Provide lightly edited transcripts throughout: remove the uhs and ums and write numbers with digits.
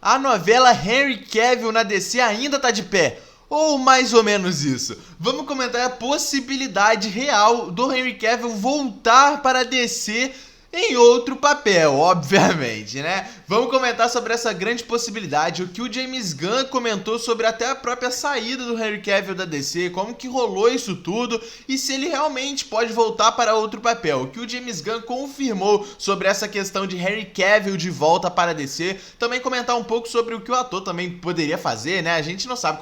A novela Henry Cavill na DC ainda tá de pé. Ou mais ou menos isso. Vamos comentar a possibilidade real do Henry Cavill voltar para a DC em outro papel, obviamente, né? Vamos comentar sobre essa grande possibilidade, o que o James Gunn comentou sobre até a própria saída do Henry Cavill da DC, como que rolou isso tudo e se ele realmente pode voltar para outro papel. O que o James Gunn confirmou sobre essa questão de Henry Cavill de volta para a DC. Também comentar um pouco sobre o que o ator também poderia fazer, né? A gente não sabe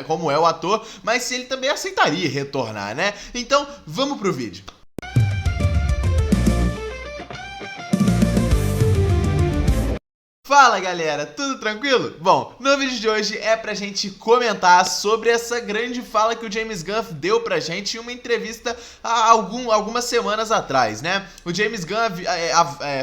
como é o ator, mas se ele também aceitaria retornar, né? Então, vamos pro vídeo. Fala galera, tudo tranquilo? Bom, no vídeo de hoje é pra gente comentar sobre essa grande fala que o James Gunn deu pra gente em uma entrevista há algumas semanas atrás, né? O James Gunn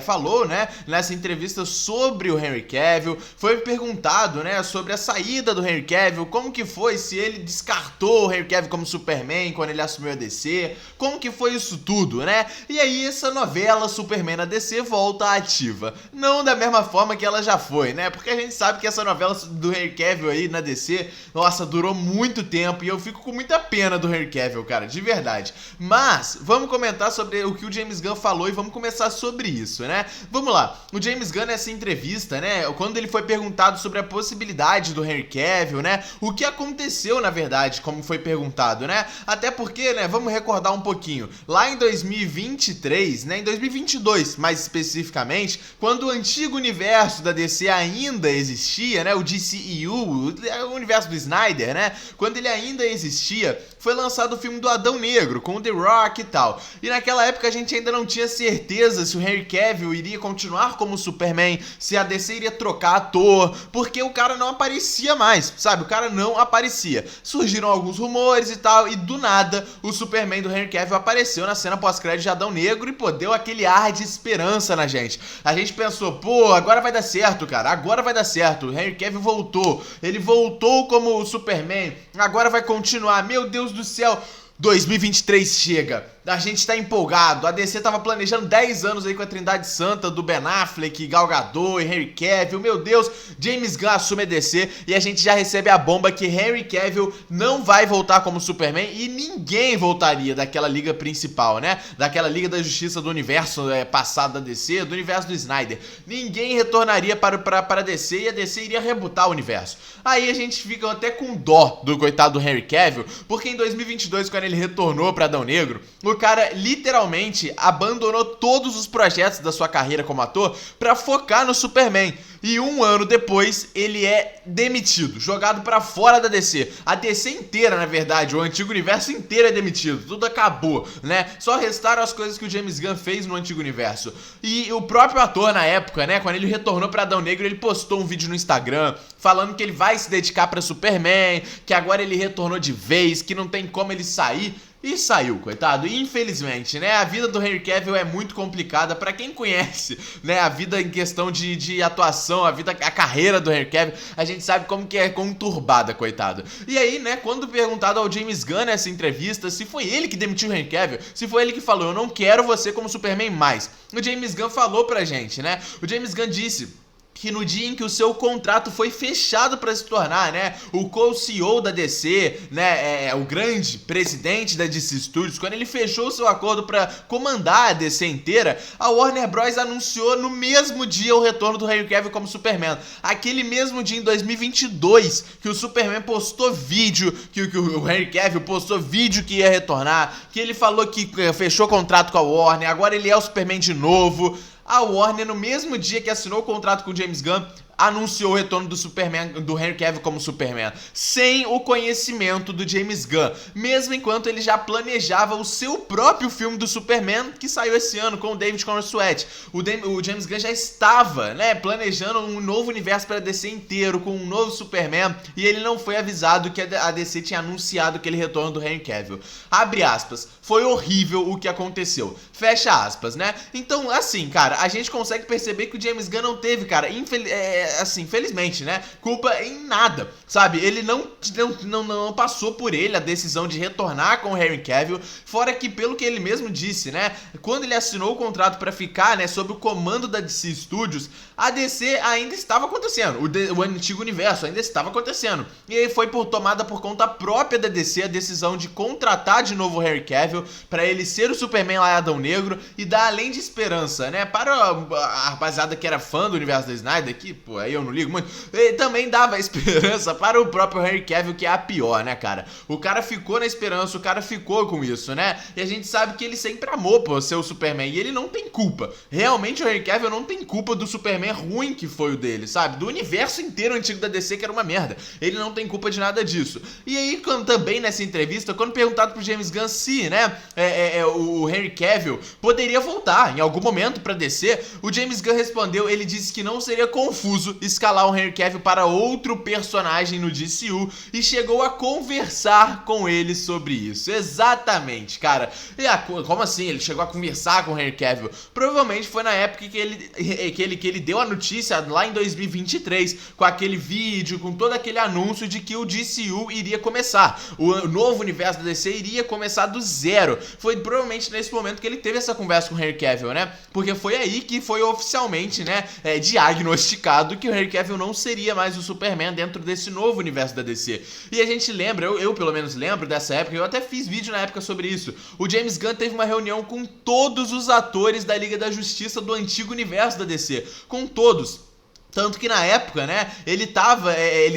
falou, né, nessa entrevista sobre o Henry Cavill, foi perguntado, né, sobre a saída do Henry Cavill, como que foi, se ele descartou o Henry Cavill como Superman quando ele assumiu a DC, como que foi isso tudo, né? E aí essa novela Superman na DC volta ativa, não da mesma forma que ela já foi, né? Porque a gente sabe que essa novela do Henry Cavill aí na DC, nossa, durou muito tempo e eu fico com muita pena do Henry Cavill, cara, de verdade. Mas, vamos comentar sobre o que o James Gunn falou e vamos começar sobre isso, né? Vamos lá, o James Gunn nessa entrevista, né, quando ele foi perguntado sobre a possibilidade do Henry Cavill, né, o que aconteceu na verdade, como foi perguntado, né? Até porque, né, vamos recordar um pouquinho, lá em 2023, né, em 2022 mais especificamente, quando o antigo universo da DC ainda existia, né, o DCEU, o universo do Snyder, né, quando ele ainda existia, foi lançado o filme do Adão Negro, com o The Rock e tal, e naquela época a gente ainda não tinha certeza se o Henry Cavill iria continuar como Superman, se a DC iria trocar ator, porque o cara não aparecia mais, sabe, o cara não aparecia, surgiram alguns rumores e tal, e do nada, o Superman do Henry Cavill apareceu na cena pós-crédito de Adão Negro e, pô, deu aquele ar de esperança na gente, a gente pensou, pô, agora vai dar certo, cara, agora vai dar certo, o Henry Cavill voltou, ele voltou como o Superman, agora vai continuar, meu Deus do céu, 2023 chega, a gente tá empolgado, a DC tava planejando 10 anos aí com a Trindade Santa do Ben Affleck, Gal Gadot e Henry Cavill, meu Deus, James Gunn assume a DC e a gente já recebe a bomba que Henry Cavill não vai voltar como Superman e ninguém voltaria daquela liga principal, né, daquela Liga da Justiça do universo passado da DC, do universo do Snyder, ninguém retornaria para a DC e a DC iria rebutar o universo. Aí a gente fica até com dó do coitado do Henry Cavill, porque em 2022, quando ele retornou para Adão Negro, o cara literalmente abandonou todos os projetos da sua carreira como ator pra focar no Superman. E um ano depois, ele é demitido, jogado pra fora da DC. A DC inteira, na verdade, o antigo universo inteiro é demitido, tudo acabou, né? Só restaram as coisas que o James Gunn fez no antigo universo. E o próprio ator, na época, né, quando ele retornou pra Adão Negro, ele postou um vídeo no Instagram falando que ele vai se dedicar pra Superman, que agora ele retornou de vez, que não tem como ele sair. E saiu, coitado, e infelizmente, né, a vida do Henry Cavill é muito complicada pra quem conhece, né, a vida em questão de atuação, a carreira do Henry Cavill, a gente sabe como que é conturbada, coitado. E aí, né, quando perguntado ao James Gunn nessa entrevista se foi ele que demitiu o Henry Cavill, se foi ele que falou, eu não quero você como Superman mais, o James Gunn falou pra gente, né, o James Gunn disse que no dia em que o seu contrato foi fechado para se tornar, né, o co-CEO da DC, né, o grande presidente da DC Studios, quando ele fechou o seu acordo para comandar a DC inteira, a Warner Bros. Anunciou no mesmo dia o retorno do Henry Cavill como Superman. Aquele mesmo dia, em 2022, que o Superman postou vídeo, que o Henry Cavill postou vídeo que ia retornar, que ele falou que fechou contrato com a Warner, agora ele é o Superman de novo. A Warner, no mesmo dia que assinou o contrato com o James Gunn, anunciou o retorno do Superman, do Henry Cavill como Superman, sem o conhecimento do James Gunn, mesmo enquanto ele já planejava o seu próprio filme do Superman, que saiu esse ano com o David Corenswet. O James Gunn já estava, né, planejando um novo universo para a DC inteiro, com um novo Superman, e ele não foi avisado que a DC tinha anunciado aquele retorno do Henry Cavill. Abre aspas, foi horrível o que aconteceu. Fecha aspas, né? Então, assim, cara, a gente consegue perceber que o James Gunn não teve, cara, assim, felizmente, né, culpa em nada, sabe? Ele não passou por ele a decisão de retornar com o Henry Cavill, fora que, pelo que ele mesmo disse, né, quando ele assinou o contrato pra ficar, né, sob o comando da DC Studios, a DC ainda estava acontecendo, o antigo universo ainda estava acontecendo, e aí foi tomada por conta própria da DC a decisão de contratar de novo o Henry Cavill pra ele ser o Superman lá em Adão Negro e dar além de esperança, né, para a rapaziada que era fã do universo da Snyder, que, pô, aí eu não ligo muito, ele também dava esperança para o próprio Henry Cavill, que é a pior, né, cara? O cara ficou na esperança, o cara ficou com isso, né? E a gente sabe que ele sempre amou, pô, ser o Superman, e ele não tem culpa. Realmente o Henry Cavill não tem culpa do Superman ruim que foi o dele, sabe? Do universo inteiro antigo da DC que era uma merda. Ele não tem culpa de nada disso. E aí, também nessa entrevista, quando perguntado pro James Gunn se, né, o Henry Cavill poderia voltar em algum momento pra DC, o James Gunn respondeu, ele disse que não seria confuso escalar o Henry Cavill para outro personagem no DCU e chegou a conversar com ele sobre isso. Exatamente, cara. E como assim? Ele chegou a conversar com o Henry Cavill? Provavelmente foi na época que ele deu a notícia lá em 2023, com aquele vídeo, com todo aquele anúncio de que o DCU iria começar. O novo universo da DC iria começar do zero. Foi provavelmente nesse momento que ele teve essa conversa com o Henry Cavill, né? Porque foi aí que foi oficialmente, né, diagnosticado que o Henry Cavill não seria mais o Superman dentro desse novo universo da DC. E a gente lembra, eu pelo menos lembro dessa época, eu até fiz vídeo na época sobre isso. O James Gunn teve uma reunião com todos os atores da Liga da Justiça do antigo universo da DC. Com todos. Tanto que na época, né, ele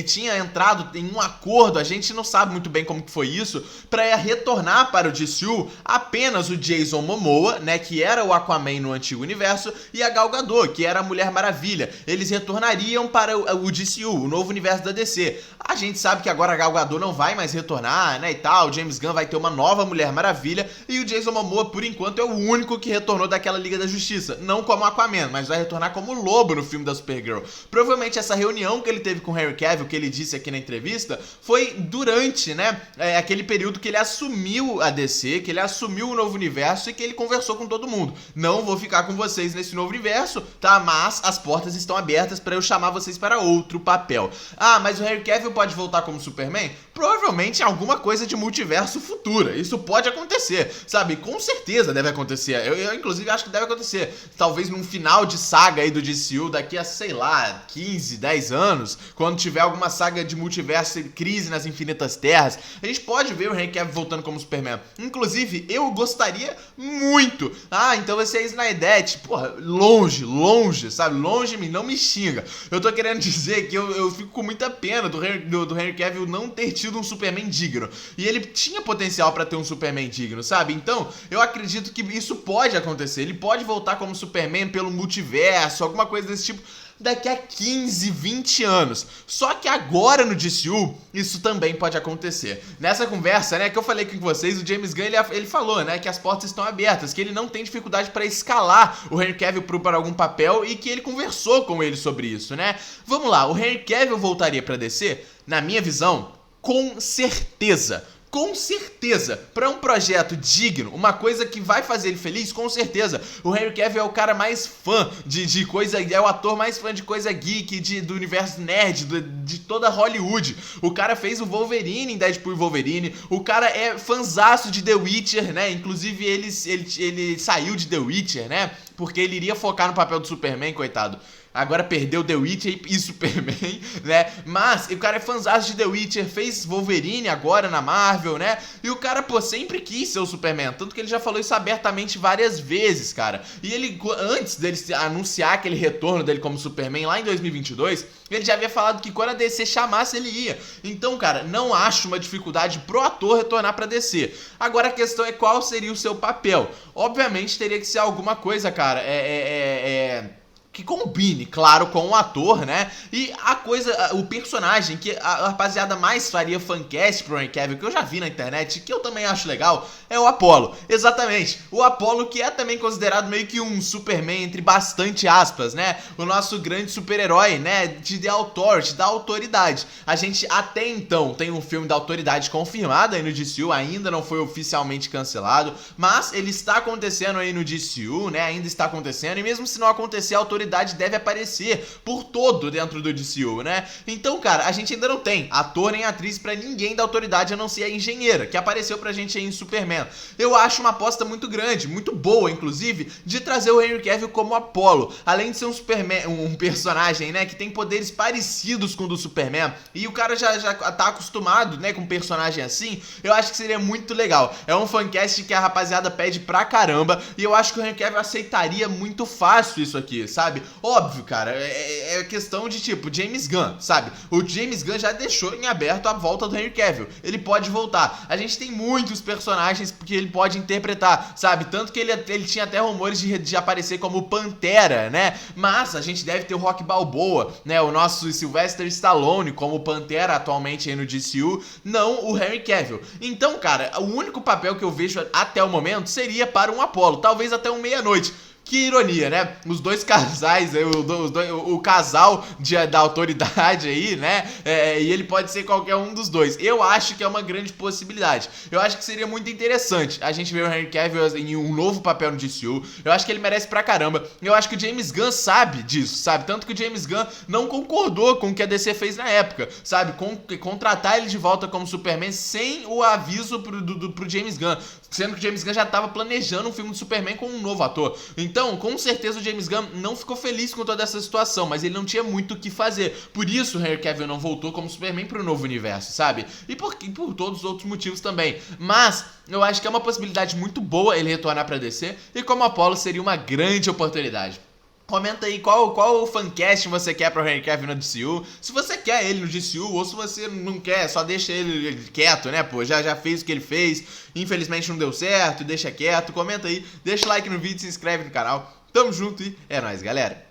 tinha entrado em um acordo, a gente não sabe muito bem como que foi isso, pra retornar para o DCU apenas o Jason Momoa, né, que era o Aquaman no antigo universo, e a Gal Gadot, que era a Mulher Maravilha. Eles retornariam para o DCU, o novo universo da DC. A gente sabe que agora a Gal Gadot não vai mais retornar, né, e tal, o James Gunn vai ter uma nova Mulher Maravilha, e o Jason Momoa, por enquanto, é o único que retornou daquela Liga da Justiça. Não como Aquaman, mas vai retornar como Lobo no filme da Supergirl. Provavelmente essa reunião que ele teve com o Henry Cavill, que ele disse aqui na entrevista, foi durante, né, aquele período que ele assumiu a DC, que ele assumiu o novo universo e que ele conversou com todo mundo. Não vou ficar com vocês nesse novo universo, tá? Mas as portas estão abertas para eu chamar vocês para outro papel. Ah, mas o Henry Cavill pode voltar como Superman? Provavelmente alguma coisa de multiverso futura. Isso pode acontecer, sabe? Com certeza deve acontecer. Eu inclusive acho que deve acontecer. Talvez num final de saga aí do DCU, daqui a, sei lá, 15, 10 anos, quando tiver alguma saga de multiverso e crise nas infinitas terras, a gente pode ver o Henry Cavill voltando como Superman. Inclusive, eu gostaria muito. Ah, então vai ser a Snyder, porra, longe, sabe? Longe de mim, não me xinga. Eu tô querendo dizer que eu fico com muita pena do Henry Cavill não ter tido um Superman digno. E ele tinha potencial pra ter um Superman digno, sabe? Então, eu acredito que isso pode acontecer. Ele pode voltar como Superman pelo multiverso, alguma coisa desse tipo, daqui a 15, 20 anos. Só que agora no DCU, isso também pode acontecer. Nessa conversa, né, que eu falei com vocês, o James Gunn, ele falou, né, que as portas estão abertas, que ele não tem dificuldade para escalar o Henry Cavill para algum papel e que ele conversou com ele sobre isso, né? Vamos lá, o Henry Cavill voltaria para DC? Na minha visão, com certeza. Com certeza, para um projeto digno, uma coisa que vai fazer ele feliz, com certeza. O Henry Cavill é o cara mais fã de coisa, é o ator mais fã de coisa geek, do universo nerd, de toda Hollywood. O cara fez o Wolverine em Deadpool e Wolverine, o cara é fanzaço de The Witcher, né? Inclusive ele saiu de The Witcher, né? Porque ele iria focar no papel do Superman, coitado. Agora perdeu The Witcher e Superman, né? Mas o cara é fãzaço de The Witcher, fez Wolverine agora na Marvel, né? E o cara, pô, sempre quis ser o Superman. Tanto que ele já falou isso abertamente várias vezes, cara. E ele, antes dele anunciar aquele retorno dele como Superman lá em 2022, ele já havia falado que quando a DC chamasse, ele ia. Então, cara, não acho uma dificuldade pro ator retornar pra DC. Agora a questão é qual seria o seu papel. Obviamente teria que ser alguma coisa, cara, que combine, claro, com o ator, né? E o personagem que a rapaziada mais faria fancast pro Henry Cavill, que eu já vi na internet, que eu também acho legal, é o Apollo. Exatamente, o Apollo, que é também considerado meio que um Superman, entre bastante aspas, né? O nosso grande super-herói, né? De The Authority, da autoridade. A gente até então tem um filme da autoridade confirmado aí no DCU, ainda não foi oficialmente cancelado, mas ele está acontecendo aí no DCU, né? Ainda está acontecendo, e mesmo se não acontecer, a autoridade autoridade deve aparecer por todo dentro do DCU, né? Então, cara, a gente ainda não tem ator nem atriz pra ninguém da autoridade a não ser a engenheira, que apareceu pra gente aí em Superman. Eu acho uma aposta muito grande, muito boa, inclusive, de trazer o Henry Cavill como Apollo. Além de ser um Superman, um personagem, né, que tem poderes parecidos com o do Superman, e o cara já tá acostumado, né, com um personagem assim, eu acho que seria muito legal. É um fancast que a rapaziada pede pra caramba, e eu acho que o Henry Cavill aceitaria muito fácil isso aqui, sabe? Óbvio, cara, é questão de tipo, James Gunn, sabe? O James Gunn já deixou em aberto a volta do Henry Cavill. Ele pode voltar. A gente tem muitos personagens que ele pode interpretar, sabe? Tanto que ele tinha até rumores de aparecer como Pantera, né? Mas a gente deve ter o Rock Balboa, né? O nosso Sylvester Stallone como Pantera atualmente aí no DCU, não o Henry Cavill. Então, cara, o único papel que eu vejo até o momento seria para um Apollo, talvez até um Meia-Noite. Que ironia, né? Os dois casais, o casal da autoridade aí, né? E ele pode ser qualquer um dos dois. Eu acho que é uma grande possibilidade. Eu acho que seria muito interessante a gente ver o Henry Cavill em um novo papel no DCU. Eu acho que ele merece pra caramba. Eu acho que o James Gunn sabe disso, sabe? Tanto que o James Gunn não concordou com o que a DC fez na época, sabe? Contratar ele de volta como Superman sem o aviso pro James Gunn. Sendo que o James Gunn já tava planejando um filme de Superman com um novo ator. Então, com certeza o James Gunn não ficou feliz com toda essa situação, mas ele não tinha muito o que fazer. Por isso o Henry Cavill não voltou como Superman pro novo universo, sabe? E por todos os outros motivos também. Mas eu acho que é uma possibilidade muito boa ele retornar pra DC, e como Apollo seria uma grande oportunidade. Comenta aí qual fancast você quer pro Henry Cavill no DCU. Se você quer ele no DCU ou se você não quer, só deixa ele quieto, né, pô? Já fez o que ele fez, infelizmente não deu certo, deixa quieto. Comenta aí, deixa o like no vídeo, se inscreve no canal. Tamo junto e é nóis, galera.